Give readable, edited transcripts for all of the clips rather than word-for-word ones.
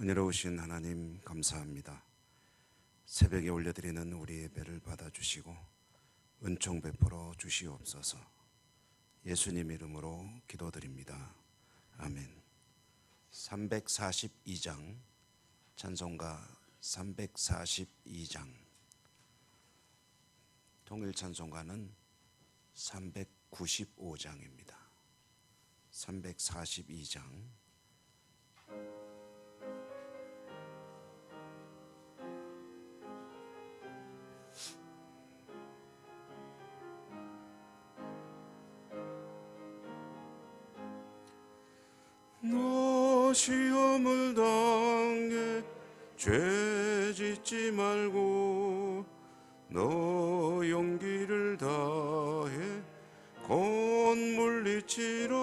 은혜로우신 하나님 감사합니다. 새벽에 올려드리는 우리 예배를 받아주시고 은총 베풀어 주시옵소서. 예수님 이름으로 기도드립니다. 아멘. 342장 찬송가 342장 통일 찬송가는 395장입니다. 342장 너 시험을 당해 죄 짓지 말고 너 용기를 다해 곧 물리치라.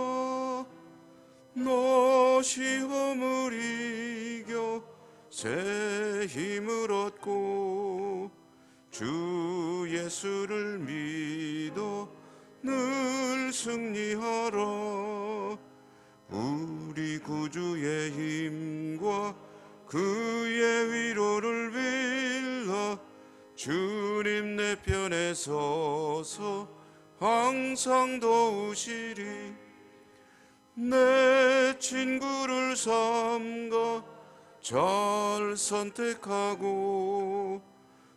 너 시험을 이겨 새 힘을 얻고 주 예수를 믿어 늘 승리하라. 우리 구주의 힘과 그의 위로를 빌라. 주님 내 편에 서서 항상 도우시리. 내 친구를 삼가 잘 선택하고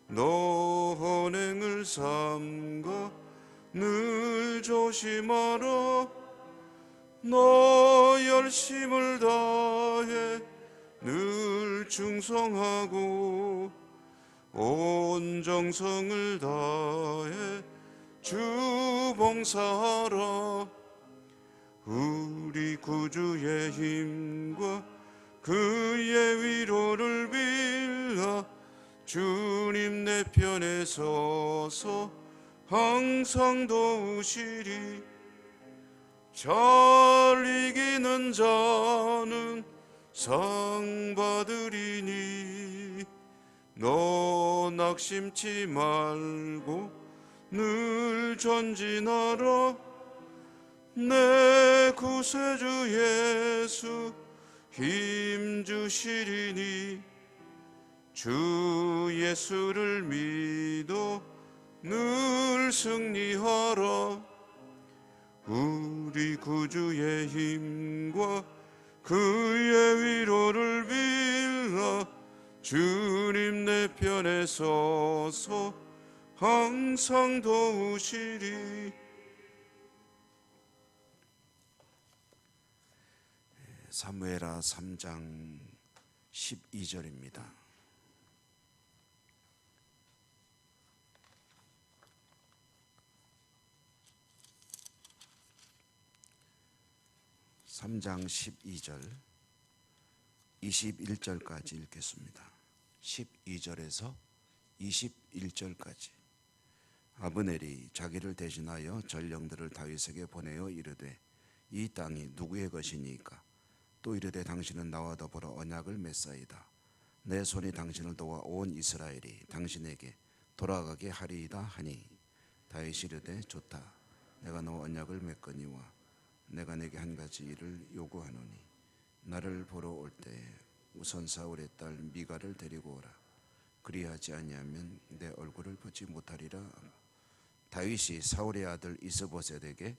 너 헌행을 삼가 늘 조심하라. 너 열심을 다해 늘 충성하고 온 정성을 다해 주 봉사하라. 우리 구주의 힘과 그의 위로를 빌라. 주님 내 편에 서서 항상 도우시리. 잘 이기는 자는 상 받으리니 너 낙심치 말고 늘 전진하라. 내 구세주 예수 힘 주시리니 주 예수를 믿어 늘 승리하라. 우리 구주의 힘과 그의 위로를 빌라. 주님 내 편에 서서 항상 도우시리. 사무엘하 3장 12절입니다. 3장 12절 21절까지 읽겠습니다. 12절에서 21절까지. 아브넬이 자기를 대신하여 전령들을 다윗에게 보내어 이르되 이 땅이 누구의 것이니까? 또 이르되 당신은 나와 더불어 언약을 맺사이다. 내 손이 당신을 도와 온 이스라엘이 당신에게 돌아가게 하리이다 하니 다윗이 이르되 좋다. 내가 너 언약을 맺거니와 내가 내게 한 가지 일을 요구하노니 나를 보러 올 때에 우선 사울의 딸 미가를 데리고 오라. 그리하지 아니하면 내 얼굴을 보지 못하리라. 다윗이 사울의 아들 이스보셋에게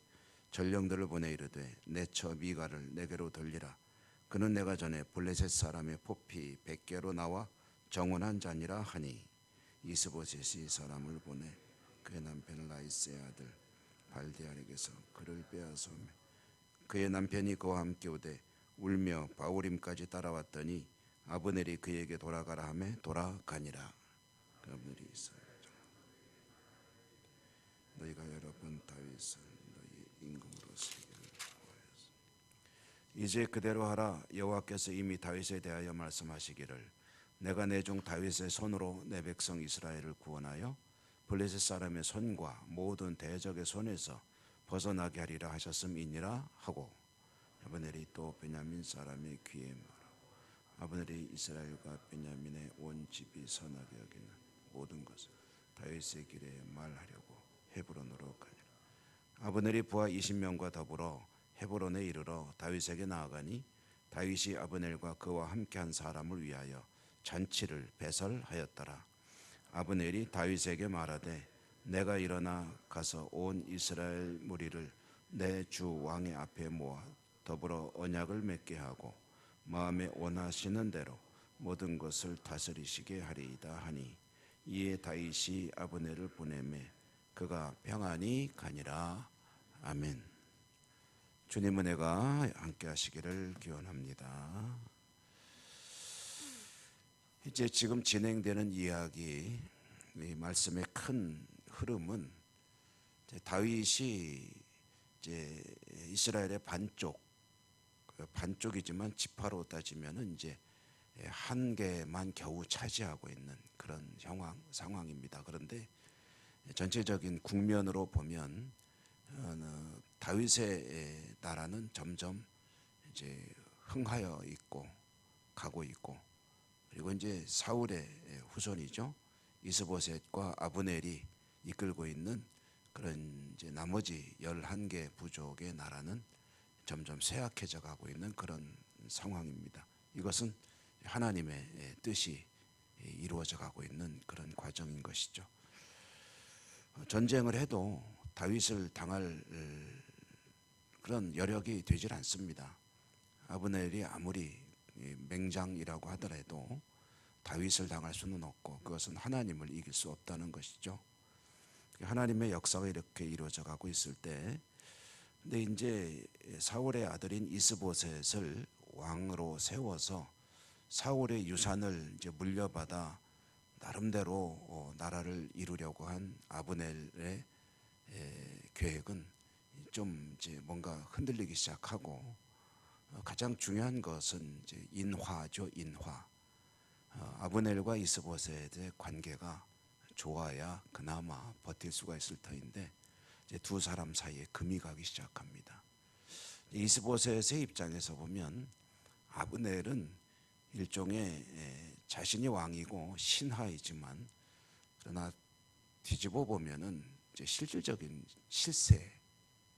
전령들을 보내 이르되 내 처 미가를 내게로 돌리라. 그는 내가 전에 블레셋 사람의 포피 100개로 나와 정원한 자니라 하니 이스보셋이 사람을 보내 그의 남편 라이스의 아들 발디알에게서 그를 빼앗으며 그의 남편이 그와 함께 오되 울며 바울임까지 따라왔더니 아브넬이 그에게 돌아가라 하매 돌아가니라. 아브넬이 이스라엘 너희가 여러 번 다윗을 너희 임금으로 세기를 구하였으니 이제 그대로 하라. 여호와께서 이미 다윗에 대하여 말씀하시기를 내가 내 종 다윗의 손으로 내 백성 이스라엘을 구원하여 블레셋 사람의 손과 모든 대적의 손에서 벗어나게 하리라 하셨음이니라 하고 아브넬이 또 베냐민 사람의 귀에 말하고 아브넬이 이스라엘과 베냐민의 온 집이 선하게 여기는 모든 것을 다윗의 길에 말하려고 헤브론으로 가니라. 아브넬이 부하 20명과 더불어 헤브론에 이르러 다윗에게 나아가니 다윗이 아브넬과 그와 함께한 사람을 위하여 잔치를 배설하였더라. 아브넬이 다윗에게 말하되 내가 일어나 가서 온 이스라엘 무리를 내 주 왕의 앞에 모아 더불어 언약을 맺게 하고 마음에 원하시는 대로 모든 것을 다스리시게 하리이다 하니 이에 다윗이 아브넬을 보내매 그가 평안히 가니라. 아멘. 주님 은혜가 함께 하시기를 기원합니다. 이제 지금 진행되는 이야기, 이 말씀의 큰 흐름은 다윗이 이제 이스라엘의 반쪽이지만 지파로 따지면은 이제 한 개만 겨우 차지하고 있는 그런 상황입니다. 그런데 전체적인 국면으로 보면 다윗의 나라는 점점 이제 흥하여 있고 가고 있고, 그리고 이제 사울의 후손이죠, 이스보셋과 아브넬이 이끌고 있는 그런 이제 나머지 11개 부족의 나라는 점점 쇠약해져 가고 있는 그런 상황입니다. 이것은 하나님의 뜻이 이루어져 가고 있는 그런 과정인 것이죠. 전쟁을 해도 다윗을 당할 그런 여력이 되질 않습니다. 아브넬이 아무리 맹장이라고 하더라도 다윗을 당할 수는 없고 그것은 하나님을 이길 수 없다는 것이죠. 하나님의 역사가 이렇게 이루어져 가고 있을 때, 근데 이제 사울의 아들인 이스보셋을 왕으로 세워서 사울의 유산을 이제 물려받아 나름대로 나라를 이루려고 한 아브넬의 계획은 좀 이제 뭔가 흔들리기 시작하고, 가장 중요한 것은 이제 인화죠, 인화. 아브넬과 이스보셋의 관계가 좋아야 그나마 버틸 수가 있을 터인데 이제 두 사람 사이에 금이 가기 시작합니다. 이스보셋의 입장에서 보면 아브넬은 일종의 자신이 왕이고 신하이지만, 그러나 뒤집어 보면은 이제 실질적인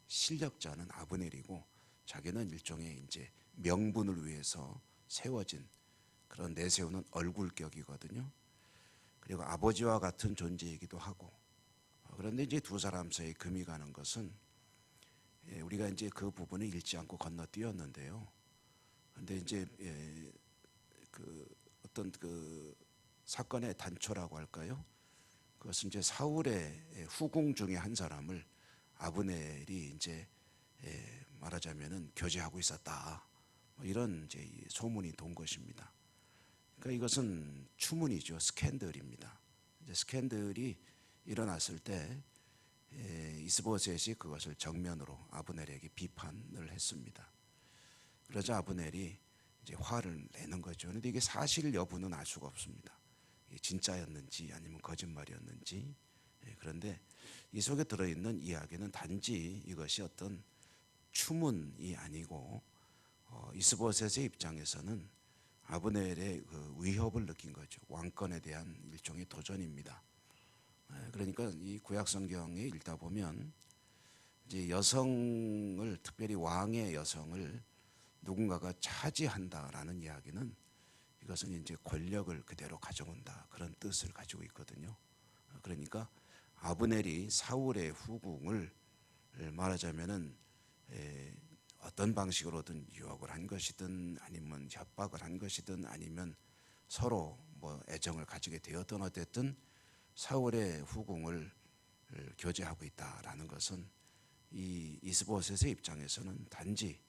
실력자는 아브넬이고 자기는 일종의 이제 명분을 위해서 세워진 그런 내세우는 얼굴격이거든요. 그리고 아버지와 같은 존재이기도 하고. 그런데 이제 두 사람 사이에 금이 가는 것은 우리가 이제 그 부분을 읽지 않고 건너뛰었는데요. 그런데 이제 그 어떤 그 사건의 단초라고 할까요? 그것은 이제 사울의 후궁 중에 한 사람을 아브넬이 이제 말하자면은 교제하고 있었다, 뭐 이런 이제 소문이 돈 것입니다. 그러니까 이것은 추문이죠, 스캔들입니다. 이제 스캔들이 일어났을 때 이스보셋이 그것을 정면으로 아브넬에게 비판을 했습니다. 그러자 아브넬이 이제 화를 내는 거죠. 그런데 이게 사실 여부는 알 수가 없습니다. 이게 진짜였는지 아니면 거짓말이었는지. 그런데 이 속에 들어있는 이야기는 단지 이것이 어떤 추문이 아니고 이스보셋의 입장에서는 아브넬의 그 위협을 느낀 거죠. 왕권에 대한 일종의 도전입니다. 그러니까 이 구약 성경에 읽다 보면 이제 여성을, 특별히 왕의 여성을 누군가가 차지한다라는 이야기는 이것은 이제 권력을 그대로 가져온다, 그런 뜻을 가지고 있거든요. 그러니까 아브넬이 사울의 후궁을 말하자면은 어떤 방식으로든 유혹을 한 것이든 아니면 협박을 한 것이든 아니면 서로 뭐 애정을 가지게 되었든 어쨌든 사울의 후궁을 교제하고 있다라는 것은 이 이스보셋의 입장에서는 단지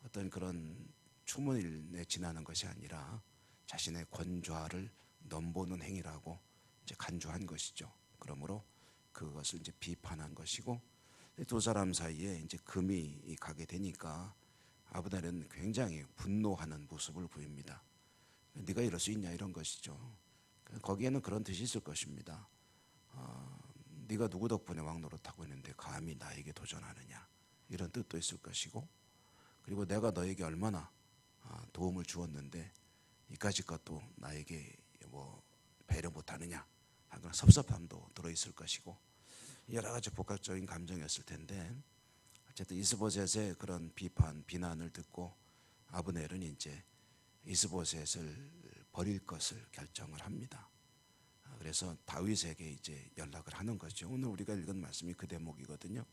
어떤 그런 추문에 지나는 것이 아니라 자신의 권좌를 넘보는 행위라고 이제 간주한 것이죠. 그러므로 그것을 이제 비판한 것이고, 두 사람 사이에 이제 금이 가게 되니까 아브넬은 굉장히 분노하는 모습을 보입니다. 네가 이럴 수 있냐, 이런 것이죠. 거기에는 그런 뜻이 있을 것입니다. 네가 누구 덕분에 왕 노릇하고 있는데 감히 나에게 도전하느냐, 이런 뜻도 있을 것이고, 그리고 내가 너에게 얼마나 도움을 주었는데 이까짓 것도 나에게 뭐 배려 못하느냐 하는 섭섭함도 들어있을 것이고, 여러 가지 복합적인 감정이었을 텐데 어쨌든 이스보셋의 그런 비난을 듣고 아브넬은 이제 이스보셋을 버릴 것을 결정을 합니다. 그래서 다윗에게 이제 연락을 하는 거죠. 오늘 우리가 읽은 말씀이 그 대목이거든요.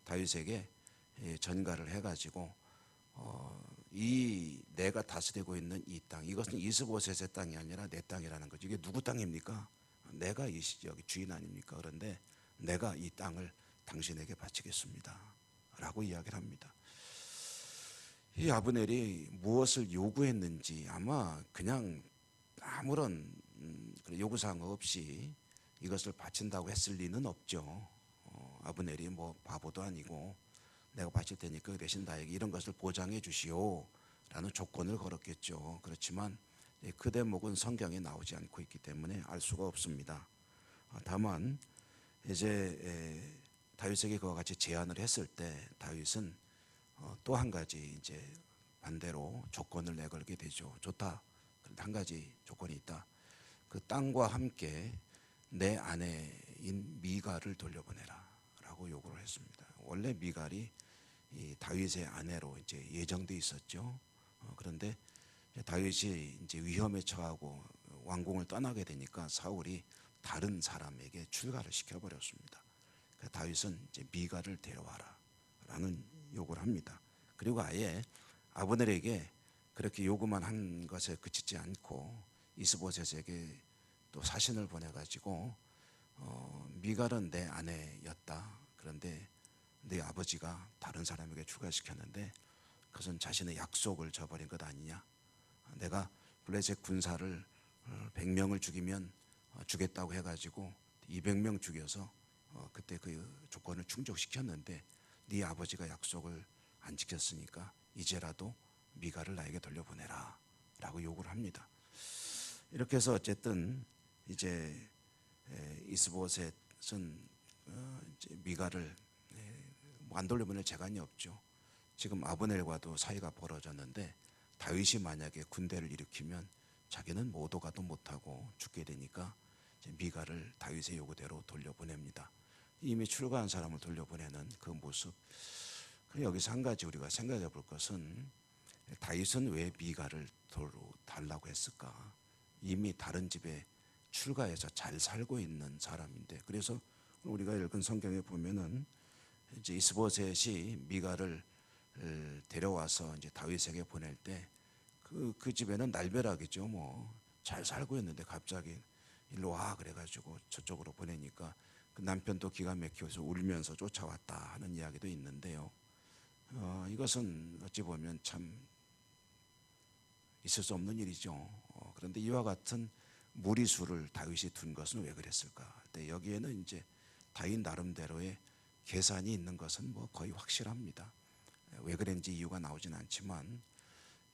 다윗에게 전가를 해가지고 이 내가 다스리고 있는 이 땅, 이것은 이스보셋의 땅이 아니라 내 땅이라는 거죠. 이게 누구 땅입니까? 내가 여기 주인 아닙니까? 그런데 내가 이 땅을 당신에게 바치겠습니다 라고 이야기를 합니다. 이 아브넬이 무엇을 요구했는지 아마 그냥 아무런 요구사항 없이 이것을 바친다고 했을 리는 없죠. 아브넬이 뭐 바보도 아니고 내가 바칠 테니까 그 대신 나에게 이런 것을 보장해 주시오 라는 조건을 걸었겠죠. 그렇지만 그 대목은 성경에 나오지 않고 있기 때문에 알 수가 없습니다. 다만 이제 다윗에게 그와 같이 제안을 했을 때 다윗은 또 한 가지 이제 반대로 조건을 내걸게 되죠. 좋다. 그런데 한 가지 조건이 있다. 그 땅과 함께 내 아내인 미갈을 돌려보내라라고 요구를 했습니다. 원래 미갈이 이 다윗의 아내로 이제 예정돼 있었죠. 그런데 다윗이 이제 위험에 처하고 왕궁을 떠나게 되니까 사울이 다른 사람에게 출가를 시켜버렸습니다. 다윗은 이제 미갈을 데려와라라는 요구를 합니다. 그리고 아예 아브넬에게 그렇게 요구만 한 것에 그치지 않고 이스보셋에게 또 사신을 보내가지고 미갈은 내 아내였다. 그런데 네 아버지가 다른 사람에게 출가시켰는데 그것은 자신의 약속을 저버린 것 아니냐. 내가 블레셋 군사를 100명을 죽이면 주겠다고 해가지고 200명 죽여서 그때 그 조건을 충족시켰는데 네 아버지가 약속을 안 지켰으니까 이제라도 미갈을 나에게 돌려보내라 라고 요구를 합니다. 이렇게 해서 어쨌든 이제 이스보셋은 이제 미갈을 안 돌려보낼 재간이 없죠. 지금 아브넬과도 사이가 벌어졌는데 다윗이 만약에 군대를 일으키면 자기는 모도 가도 못하고 죽게 되니까 미갈을 다윗의 요구대로 돌려보냅니다. 이미 출가한 사람을 돌려보내는 그 모습. 여기서 한 가지 우리가 생각해 볼 것은 다윗은 왜 미갈을 달라고 했을까? 이미 다른 집에 출가해서 잘 살고 있는 사람인데, 그래서 우리가 읽은 성경에 보면은 이제 이스보셋이 미갈을 데려와서 이제 다윗에게 보낼 때 그 집에는 날벼락이죠. 뭐 잘 살고 있는데 갑자기 일로 와 그래가지고 저쪽으로 보내니까 그 남편도 기가 막혀서 울면서 쫓아왔다 하는 이야기도 있는데요. 이것은 어찌 보면 참 있을 수 없는 일이죠. 그런데 이와 같은 무리수를 다윗이 둔 것은 왜 그랬을까? 여기에는 이제 다윗 나름대로의 계산이 있는 것은 뭐 거의 확실합니다. 왜 그런지 이유가 나오진 않지만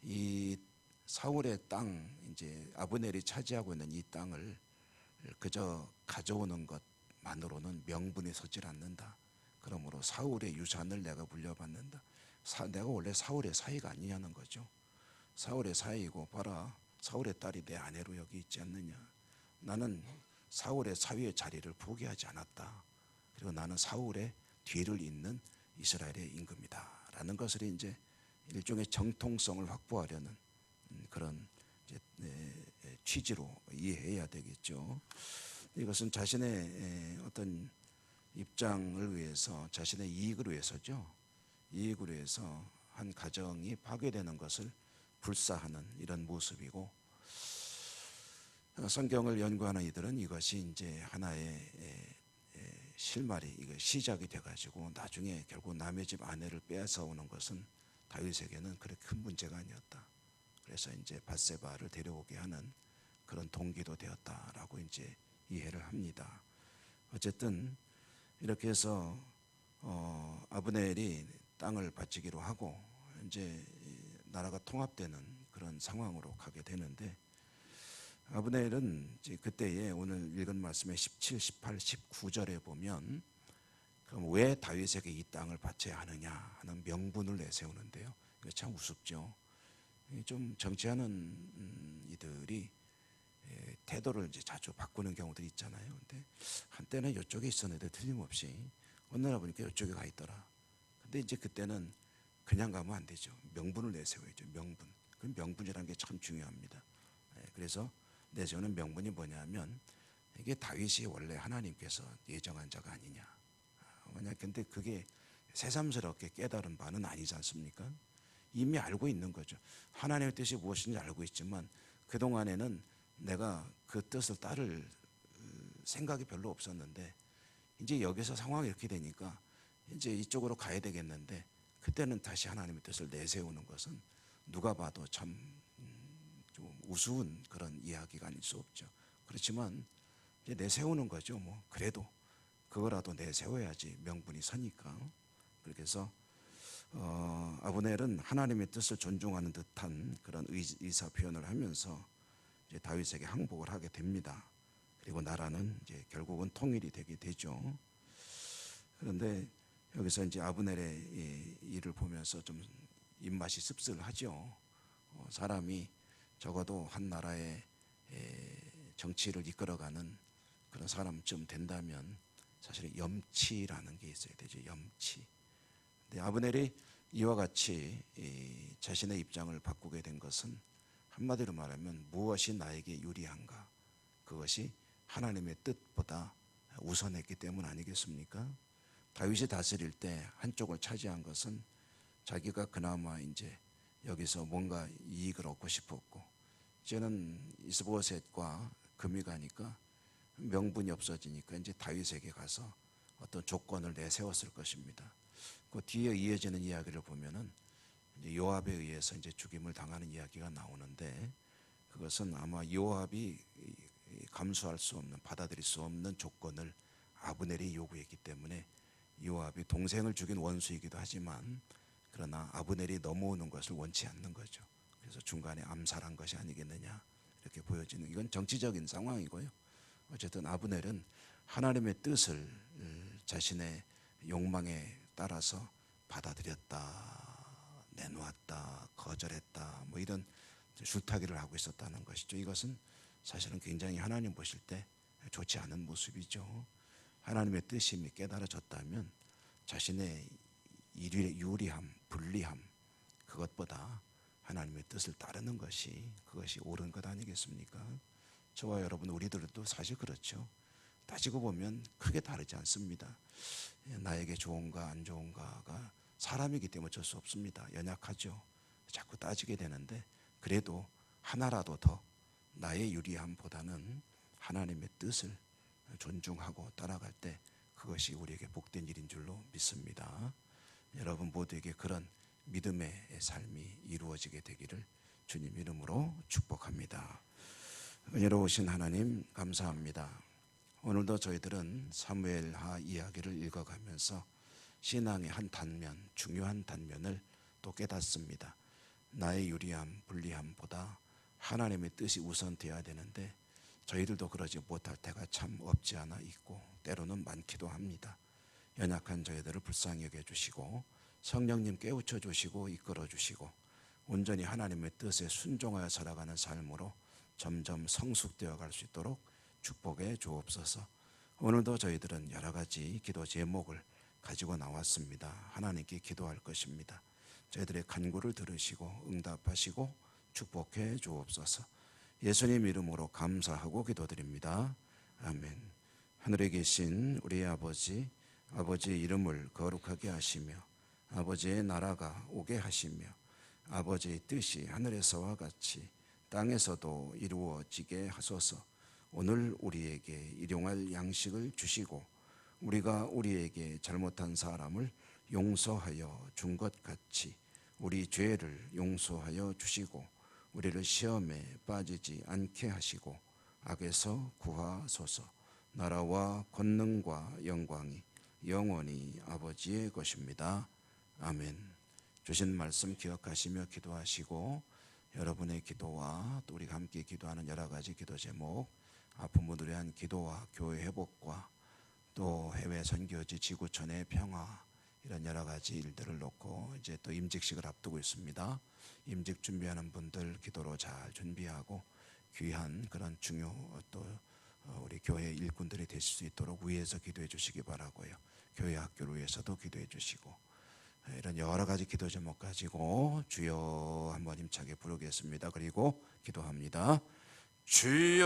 이 사울의 땅, 이제 아브넬이 차지하고 있는 이 땅을 그저 가져오는 것만으로는 명분이 서질 않는다. 그러므로 사울의 유산을 내가 물려받는다. 내가 원래 사울의 사위가 아니냐는 거죠. 사울의 사위이고 봐라, 사울의 딸이 내 아내로 여기 있지 않느냐. 나는 사울의 사위의 자리를 포기하지 않았다. 그리고 나는 사울의 뒤를 잇는 이스라엘의 임금이다 라는 것을 이제 일종의 정통성을 확보하려는 그런 이제 취지로 이해해야 되겠죠. 이것은 자신의 어떤 입장을 위해서, 자신의 이익을 위해서죠. 이익을 위해서 한 가정이 파괴되는 것을 불사하는 이런 모습이고, 성경을 연구하는 이들은 이것이 이제 하나의 실마리, 이거 시작이 돼가지고 나중에 결국 남의 집 아내를 빼앗아 오는 것은 다윗에게는 그렇게 큰 문제가 아니었다. 그래서 이제 밧세바를 데려오게 하는 그런 동기도 되었다라고 이제 이해를 합니다. 어쨌든 이렇게 해서 아브넬이 땅을 바치기로 하고 이제 나라가 통합되는 그런 상황으로 가게 되는데, 아브넬은 이제 그때에 오늘 읽은 말씀의 17, 18, 19절에 보면 그럼 왜 다윗에게 이 땅을 바쳐야 하느냐 하는 명분을 내세우는데요. 이거 참 우습죠. 좀 정치하는 이들이 태도를 이제 자주 바꾸는 경우들이 있잖아요. 근데 한때는 이쪽에 있었는데 틀림없이 어느 날 보니까 이쪽에 가 있더라. 근데 이제 그때는 그냥 가면 안 되죠. 명분을 내세워야죠. 명분. 그 명분이라는 게 참 중요합니다. 그래서 내세우는 명분이 뭐냐면 이게 다윗이 원래 하나님께서 예정한 자가 아니냐. 만약 근데 그게 새삼스럽게 깨달은 바는 아니지 않습니까? 이미 알고 있는 거죠. 하나님의 뜻이 무엇인지 알고 있지만 그동안에는 내가 그 뜻을 따를 생각이 별로 없었는데 이제 여기서 상황이 이렇게 되니까 이제 이쪽으로 가야 되겠는데 그때는 다시 하나님의 뜻을 내세우는 것은 누가 봐도 참 좀 우스운 그런 이야기가 아닐 수 없죠. 그렇지만 이제 내세우는 거죠. 뭐 그래도 그거라도 내세워야지 명분이 서니까. 그래서 아브넬은 하나님의 뜻을 존중하는 듯한 그런 의사 표현을 하면서 이제 다윗에게 항복을 하게 됩니다. 그리고 나라는 이제 결국은 통일이 되게 되죠. 그런데 여기서 이제 아브넬의 일을 보면서 좀 입맛이 씁쓸하죠. 사람이 적어도 한 나라의 정치를 이끌어가는 그런 사람쯤 된다면 사실 염치라는 게 있어야 되죠. 염치. 근데 아브넬이 이와 같이 자신의 입장을 바꾸게 된 것은 한마디로 말하면 무엇이 나에게 유리한가, 그것이 하나님의 뜻보다 우선했기 때문 아니겠습니까? 다윗이 다스릴 때 한쪽을 차지한 것은 자기가 그나마 이제 여기서 뭔가 이익을 얻고 싶었고, 이제는 이스보셋과 금이 가니까 명분이 없어지니까 이제 다윗에게 가서 어떤 조건을 내세웠을 것입니다. 그 뒤에 이어지는 이야기를 보면은 이제 요압에 의해서 이제 죽임을 당하는 이야기가 나오는데, 그것은 아마 요압이 감수할 수 없는, 받아들일 수 없는 조건을 아브넬이 요구했기 때문에 요압이 동생을 죽인 원수이기도 하지만 그러나 아브넬이 넘어오는 것을 원치 않는 거죠. 그래서 중간에 암살한 것이 아니겠느냐 이렇게 보여지는, 이건 정치적인 상황이고요. 어쨌든 아브넬은 하나님의 뜻을 자신의 욕망에 따라서 받아들였다, 내놓았다, 거절했다, 뭐 이런 줄타기를 하고 있었다는 것이죠. 이것은 사실은 굉장히 하나님 보실 때 좋지 않은 모습이죠. 하나님의 뜻이 깨달아졌다면 자신의 유리함, 불리함, 그것보다 하나님의 뜻을 따르는 것이, 그것이 옳은 것 아니겠습니까? 저와 여러분, 우리들도 사실 그렇죠. 따지고 보면 크게 다르지 않습니다. 나에게 좋은가 안 좋은가가 사람이기 때문에 어쩔 수 없습니다. 연약하죠. 자꾸 따지게 되는데, 그래도 하나라도 더 나의 유리함보다는 하나님의 뜻을 존중하고 따라갈 때 그것이 우리에게 복된 일인 줄로 믿습니다. 여러분 모두에게 그런 믿음의 삶이 이루어지게 되기를 주님 이름으로 축복합니다. 은혜로우신 하나님 감사합니다. 오늘도 저희들은 사무엘하 이야기를 읽어가면서 신앙의 한 단면, 중요한 단면을 또 깨닫습니다. 나의 유리함, 불리함보다 하나님의 뜻이 우선되어야 되는데 저희들도 그러지 못할 때가 참 없지 않아 있고 때로는 많기도 합니다. 연약한 저희들을 불쌍히 여겨주시고 성령님 깨우쳐 주시고 이끌어 주시고 온전히 하나님의 뜻에 순종하여 살아가는 삶으로 점점 성숙되어 갈 수 있도록 축복해 주옵소서. 오늘도 저희들은 여러 가지 기도 제목을 가지고 나왔습니다. 하나님께 기도할 것입니다. 저희들의 간구를 들으시고 응답하시고 축복해 주옵소서. 예수님 이름으로 감사하고 기도드립니다. 아멘. 하늘에 계신 우리 아버지, 아버지의 이름을 거룩하게 하시며 아버지의 나라가 오게 하시며 아버지의 뜻이 하늘에서와 같이 땅에서도 이루어지게 하소서. 오늘 우리에게 일용할 양식을 주시고 우리가 우리에게 잘못한 사람을 용서하여 준 것 같이 우리 죄를 용서하여 주시고 우리를 시험에 빠지지 않게 하시고 악에서 구하소서. 나라와 권능과 영광이 영원히 아버지의 것입니다. 아멘. 주신 말씀 기억하시며 기도하시고 여러분의 기도와 또 우리가 함께 기도하는 여러 가지 기도 제목, 아픈 분들에 대한 기도와 교회 회복과 또 해외 선교지 지구촌의 평화, 이런 여러 가지 일들을 놓고 이제 또 임직식을 앞두고 있습니다. 임직 준비하는 분들 기도로 잘 준비하고 귀한 그런 중요 또 우리 교회 일꾼들이 되실 수 있도록 위에서 기도해 주시기 바라고요. 교회 학교를 위해서도 기도해 주시고 이런 여러 가지 기도 제목 가지고 주여 한번 힘차게 부르겠습니다. 그리고 기도합니다. 주여